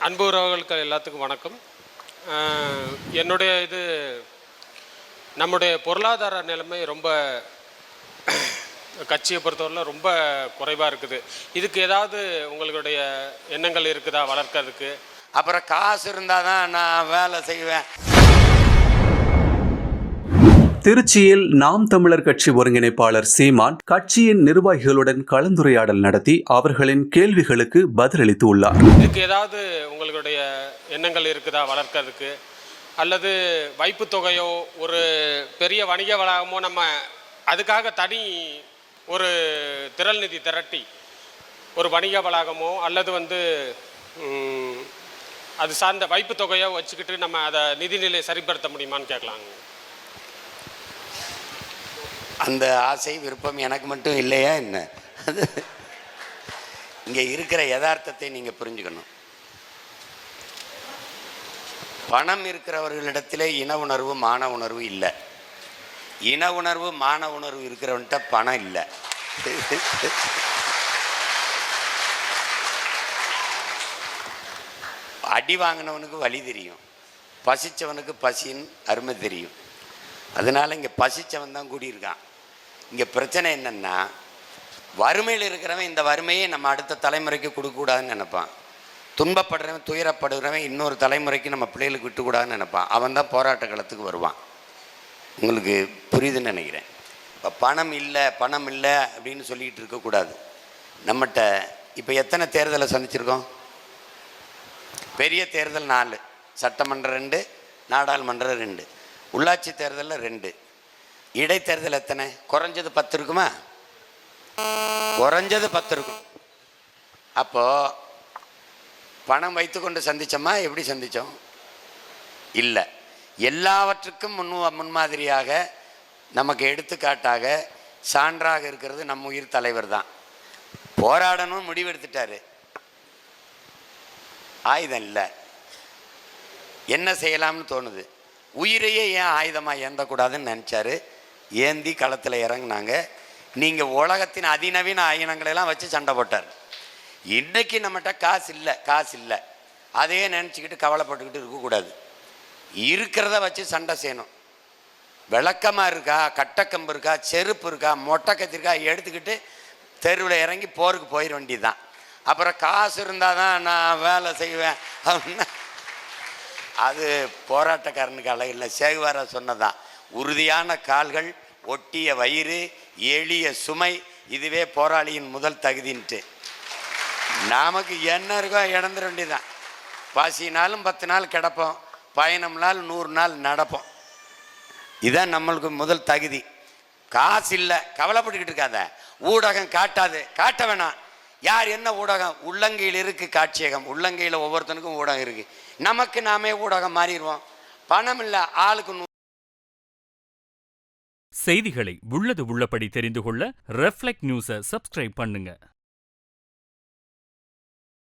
அன்பு உறவுகளுக்கு எல்லாத்துக்கும் வணக்கம். என்னுடைய நம்முடைய பொருளாதார நிலைமை ரொம்ப கட்சியை பொறுத்தவரையில் ரொம்ப குறைவாக இருக்குது. இதுக்கு ஏதாவது உங்களுடைய எண்ணங்கள் இருக்குதா வளர்க்கறதுக்கு? அப்புறம் காசு இருந்தால் தான் நான் வேலை செய்வேன். திருச்சியில் நாம் தமிழர் கட்சி ஒருங்கிணைப்பாளர் சீமான் கட்சியின் நிர்வாகிகளுடன் கலந்துரையாடல் நடத்தி அவர்களின் கேள்விகளுக்கு பதிலளித்து உள்ளார். இதுக்கு ஏதாவது உங்களுடைய எண்ணங்கள் இருக்குதா வளர்க்கறதுக்கு? அல்லது வைப்பு தொகையோ ஒரு பெரிய வணிக வளாகமோ நம்ம அதுக்காக தனி ஒரு திரள் நிதி திரட்டி ஒரு வணிக வளாகமோ அல்லது அது சார்ந்த வைப்பு தொகையோ வச்சுக்கிட்டு நம்ம அதை நிதிநிலை சரிப்படுத்த முடியுமான்னு கேட்கலாங்க. அந்த ஆசை விருப்பம் எனக்கு மட்டும் இல்லையா என்ன? அது இங்கே இருக்கிற யதார்த்தத்தை நீங்கள் புரிஞ்சுக்கணும். பணம் இருக்கிறவர்களிடத்திலே இன உணர்வு மான உணர்வு இல்லை. இன உணர்வு மான உணர்வு இருக்கிறவன்கிட்ட பணம் இல்லை. அடி வாங்கினவனுக்கு வலி தெரியும், பசிச்சவனுக்கு பசின்னு அருமை தெரியும். அதனால் இங்கே பசிச்சவன் தான் கூடியிருக்கான். இங்கே பிரச்சனை என்னென்னா, வறுமையில் இருக்கிறவன் இந்த வறுமையை நம்ம அடுத்த தலைமுறைக்கு கொடுக்கக்கூடாதுன்னு நினைப்பான். துன்பப்படுறவன் துயரப்படுகிறவன் இன்னொரு தலைமுறைக்கு நம்ம பிள்ளைகளுக்கு விட்டுக்கூடாதுன்னு நினைப்பான். அவன் தான் போராட்ட களத்துக்கு வருவான். உங்களுக்கு புரியுதுன்னு நினைக்கிறேன். இப்போ பணம் இல்லை அப்படின்னு சொல்லிக்கிட்டு இருக்கக்கூடாது. நம்மகிட்ட இப்போ எத்தனை தேர்தலை சந்திச்சிருக்கோம்? பெரிய தேர்தல் 4, சட்டமன்றம் 2, நாடாளுமன்றம் 2, உள்ளாட்சி தேர்தலில் 2, இடைத்தேர்தல் எத்தனை? குறைஞ்சது 10 இருக்குமா? குறைஞ்சது 10 இருக்கும். அப்போது பணம் வைத்து கொண்டு சந்தித்தோமா? எப்படி சந்தித்தோம்? இல்லை. எல்லாவற்றுக்கும் முன்மாதிரியாக நமக்கு எடுத்துக்காட்டாக சான்றாக இருக்கிறது நம்ம உயிர் தலைவர் தான். போராடணும் முடிவெடுத்துட்டாரு, ஆயுதம் இல்லை, என்ன செய்யலாம்னு தோணுது. உயிரையே ஏன் ஆயுதமாக ஏந்தக்கூடாதுன்னு நினச்சாரு. ஏந்தி களத்தில் இறங்கினாங்க. நீங்கள் உலகத்தின் அதிநவீன ஆயுதங்களெல்லாம் வச்சு சண்டை போட்டார். இன்றைக்கி நம்மகிட்ட காசு இல்லை அதையே நினச்சிக்கிட்டு கவலைப்பட்டுக்கிட்டு இருக்கக்கூடாது. இருக்கிறத வச்சு சண்டை செய்யணும். விளக்கமாக இருக்கா, கட்டக்கம்பு இருக்கா, செருப்பு இருக்கா, மொட்டை கத்திருக்கா எடுத்துக்கிட்டு தெருவில் இறங்கி போருக்கு போயிட வேண்டியதுதான். அப்புறம் காசு இருந்தால் தான் நான் வேலை செய்வேன் அப்படின்னா அது போராட்டக்காரனுக்கு அழகில்லை. சேகுவாரா சொன்னதான், உறுதியான கால்கள், ஒட்டிய வயிறு, எளிய சுமை, இதுவே போராளியின் முதல் தகுதின்ட்டு. நமக்கு என்ன இருக்கோ இழந்துட வேண்டியதான். பசினாலும் 10 நாள் கிடப்போம், பயணம்னால் 100 நாள் நடப்போம். இதுதான் நம்மளுக்கு முதல் தகுதி. காசு இல்லை கவலைப்பட்டுக்கிட்டு இருக்காத. ஊடகம் காட்டாது, காட்ட வேணாம். யார் என்ன ஊடகம்? உள்ளங்கையில் இருக்குது காட்சியகம். உள்ளங்கையில் ஒவ்வொருத்தனுக்கும் ஊடகம் இருக்குது. நமக்கு நாமே ஊடகம் மாறிடுவோம். பணம் இல்லை ஆளுக்கு. செய்திகளை உள்ளது உள்ளபடி தெரிந்து கொள்ள ரெஃப்ளெக்ட் நியூஸை சப்ஸ்கிரைப் பண்ணுங்க.